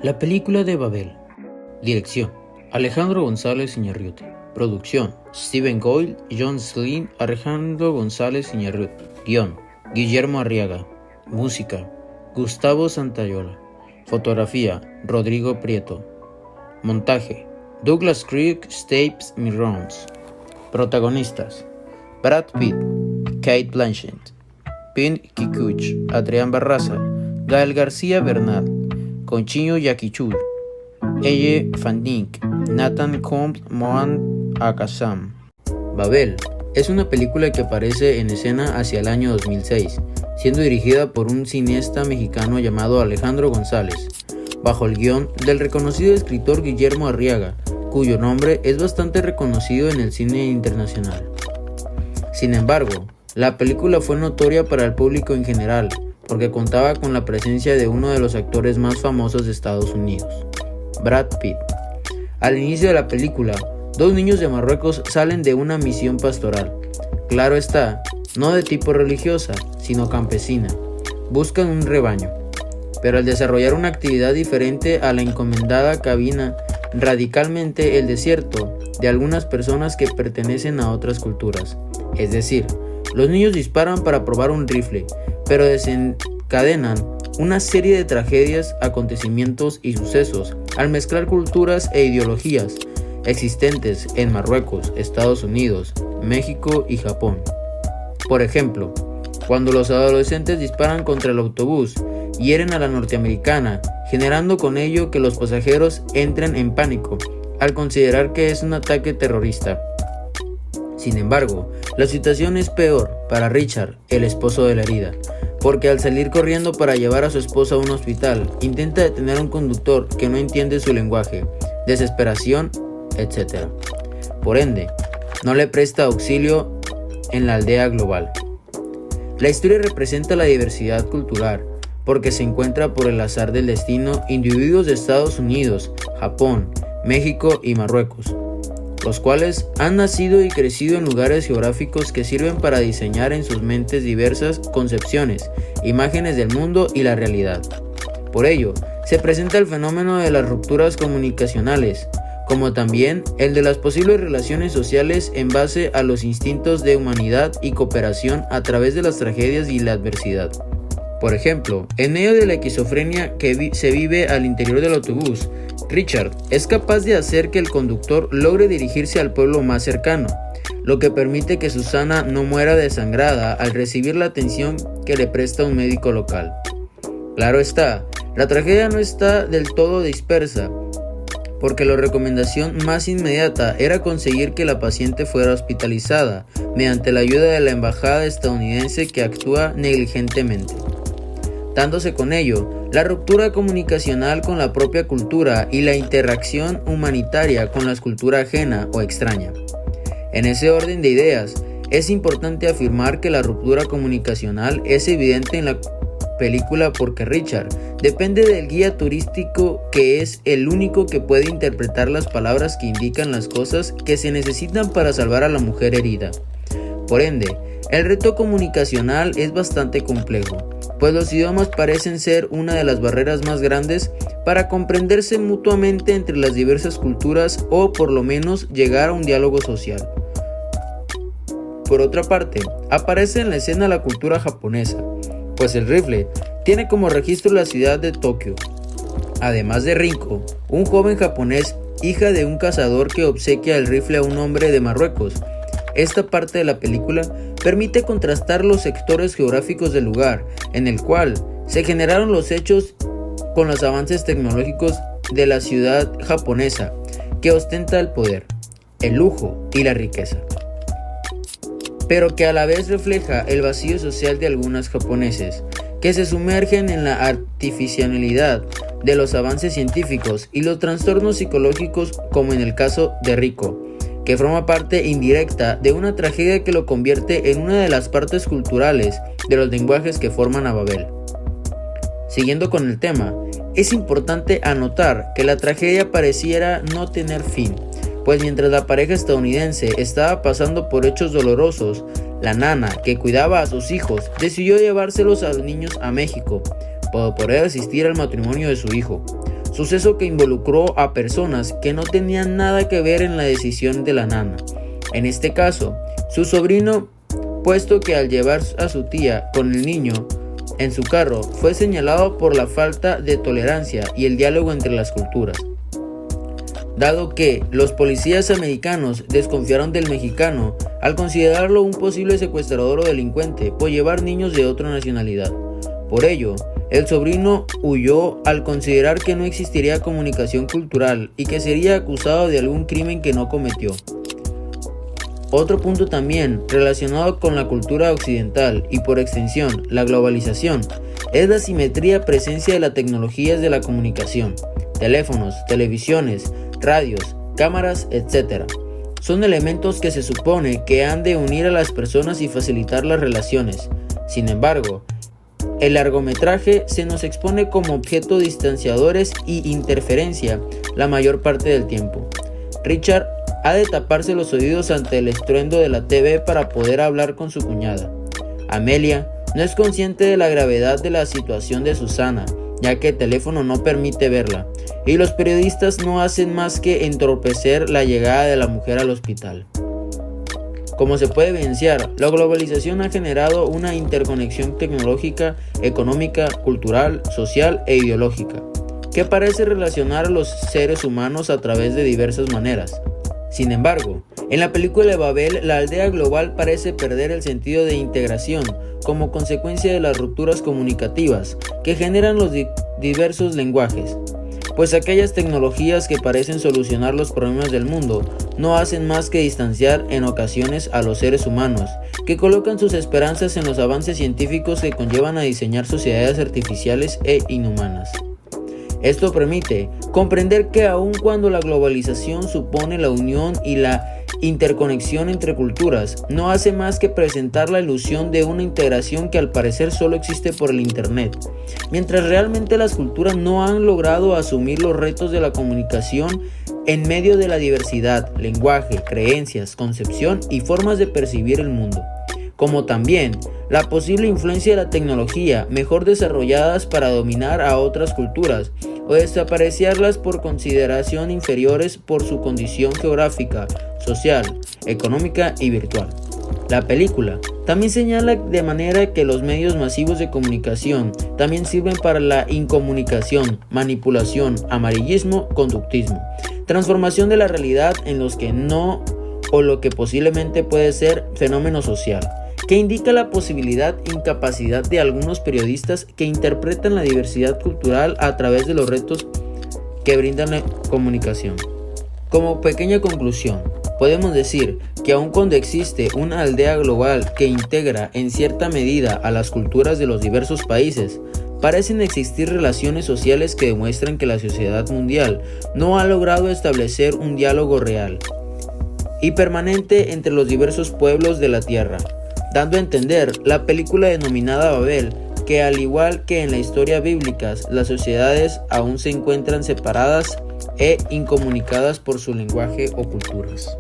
La película de Babel. Dirección: Alejandro González Iñárritu. Producción: Steven Goyle, John Slim, Alejandro González Iñárritu. Guión: Guillermo Arriaga. Música: Gustavo Santaolalla. Fotografía: Rodrigo Prieto. Montaje: Douglas Creek Stapes Mirrons. Protagonistas: Brad Pitt, Cate Blanchett, Pin Kikuch, Adrián Barraza, Gael García Bernal, Conchinyo Yaquichul, Elle Fanning, Nathan Combs, Mohan Akasam. Babel es una película que aparece en escena hacia el año 2006, siendo dirigida por un cineasta mexicano llamado Alejandro González, bajo el guión del reconocido escritor Guillermo Arriaga, cuyo nombre es bastante reconocido en el cine internacional. Sin embargo, la película fue notoria para el público en general, porque contaba con la presencia de uno de los actores más famosos de Estados Unidos, Brad Pitt. Al inicio de la película, dos niños de Marruecos salen de una misión pastoral. Claro está, no de tipo religiosa, sino campesina. Buscan un rebaño, pero al desarrollar una actividad diferente a la encomendada cabina radicalmente el desierto de algunas personas que pertenecen a otras culturas. Es decir, los niños disparan para probar un rifle, pero desencadenan una serie de tragedias, acontecimientos y sucesos al mezclar culturas e ideologías existentes en Marruecos, Estados Unidos, México y Japón. Por ejemplo, cuando los adolescentes disparan contra el autobús, hieren a la norteamericana, generando con ello que los pasajeros entren en pánico al considerar que es un ataque terrorista. Sin embargo, la situación es peor para Richard, el esposo de la herida, porque al salir corriendo para llevar a su esposa a un hospital, intenta detener a un conductor que no entiende su lenguaje, desesperación, etc. Por ende, no le presta auxilio en la aldea global. La historia representa la diversidad cultural, porque se encuentra por el azar del destino individuos de Estados Unidos, Japón, México y Marruecos, los cuales han nacido y crecido en lugares geográficos que sirven para diseñar en sus mentes diversas concepciones, imágenes del mundo y la realidad. Por ello, se presenta el fenómeno de las rupturas comunicacionales, como también el de las posibles relaciones sociales en base a los instintos de humanidad y cooperación a través de las tragedias y la adversidad. Por ejemplo, en medio de la esquizofrenia que se vive al interior del autobús, Richard es capaz de hacer que el conductor logre dirigirse al pueblo más cercano, lo que permite que Susana no muera desangrada al recibir la atención que le presta un médico local. Claro está, la tragedia no está del todo dispersa, porque la recomendación más inmediata era conseguir que la paciente fuera hospitalizada mediante la ayuda de la embajada estadounidense que actúa negligentemente, dándose con ello la ruptura comunicacional con la propia cultura y la interacción humanitaria con la cultura ajena o extraña. En ese orden de ideas, es importante afirmar que la ruptura comunicacional es evidente en la película porque Richard depende del guía turístico, que es el único que puede interpretar las palabras que indican las cosas que se necesitan para salvar a la mujer herida. Por ende, el reto comunicacional es bastante complejo, pues los idiomas parecen ser una de las barreras más grandes para comprenderse mutuamente entre las diversas culturas o por lo menos llegar a un diálogo social. Por otra parte, aparece en la escena la cultura japonesa, pues el rifle tiene como registro la ciudad de Tokio. Además de Rinko, un joven japonés, hija de un cazador que obsequia el rifle a un hombre de Marruecos. Esta parte de la película permite contrastar los sectores geográficos del lugar en el cual se generaron los hechos con los avances tecnológicos de la ciudad japonesa, que ostenta el poder, el lujo y la riqueza, pero que a la vez refleja el vacío social de algunos japoneses, que se sumergen en la artificialidad de los avances científicos y los trastornos psicológicos, como en el caso de Rico, que forma parte indirecta de una tragedia que lo convierte en una de las partes culturales de los lenguajes que forman a Babel. Siguiendo con el tema, es importante anotar que la tragedia pareciera no tener fin, pues mientras la pareja estadounidense estaba pasando por hechos dolorosos, la nana que cuidaba a sus hijos decidió llevárselos a los niños a México para poder asistir al matrimonio de su hijo. suceso que involucró a personas que no tenían nada que ver en la decisión de la nana. En este caso, su sobrino, puesto que al llevar a su tía con el niño en su carro, fue señalado por la falta de tolerancia y el diálogo entre las culturas. Dado que los policías americanos desconfiaron del mexicano al considerarlo un posible secuestrador o delincuente por llevar niños de otra nacionalidad. Por ello, el sobrino huyó al considerar que no existiría comunicación cultural y que sería acusado de algún crimen que no cometió. Otro punto también relacionado con la cultura occidental y por extensión la globalización es la simetría presencia de las tecnologías de la comunicación, teléfonos, televisiones, radios, cámaras, etc. Son elementos que se supone que han de unir a las personas y facilitar las relaciones. Sin embargo, el largometraje se nos expone como objeto distanciadores y interferencia la mayor parte del tiempo. Richard ha de taparse los oídos ante el estruendo de la TV para poder hablar con su cuñada. Amelia no es consciente de la gravedad de la situación de Susana, ya que el teléfono no permite verla, y los periodistas no hacen más que entorpecer la llegada de la mujer al hospital. Como se puede evidenciar, la globalización ha generado una interconexión tecnológica, económica, cultural, social e ideológica, que parece relacionar a los seres humanos a través de diversas maneras. Sin embargo, en la película de Babel, la aldea global parece perder el sentido de integración como consecuencia de las rupturas comunicativas que generan los diversos lenguajes, pues aquellas tecnologías que parecen solucionar los problemas del mundo no hacen más que distanciar en ocasiones a los seres humanos, que colocan sus esperanzas en los avances científicos que conllevan a diseñar sociedades artificiales e inhumanas. Esto permite comprender que aun cuando la globalización supone la unión y la interconexión entre culturas, no hace más que presentar la ilusión de una integración que al parecer solo existe por el Internet, mientras realmente las culturas no han logrado asumir los retos de la comunicación en medio de la diversidad, lenguaje, creencias, concepción y formas de percibir el mundo, como también la posible influencia de la tecnología mejor desarrolladas para dominar a otras culturas o desaparecerlas por consideración inferiores por su condición geográfica, social, económica y virtual. La película también señala de manera que los medios masivos de comunicación también sirven para la incomunicación, manipulación, amarillismo, conductismo, transformación de la realidad en los que no o lo que posiblemente puede ser fenómeno social, que indica la posibilidad e incapacidad de algunos periodistas que interpretan la diversidad cultural a través de los retos que brindan la comunicación. Como pequeña conclusión, podemos decir que aun cuando existe una aldea global que integra en cierta medida a las culturas de los diversos países, parecen existir relaciones sociales que demuestran que la sociedad mundial no ha logrado establecer un diálogo real y permanente entre los diversos pueblos de la Tierra, dando a entender la película denominada Babel que al igual que en la historia bíblica, las sociedades aún se encuentran separadas e incomunicadas por su lenguaje o culturas.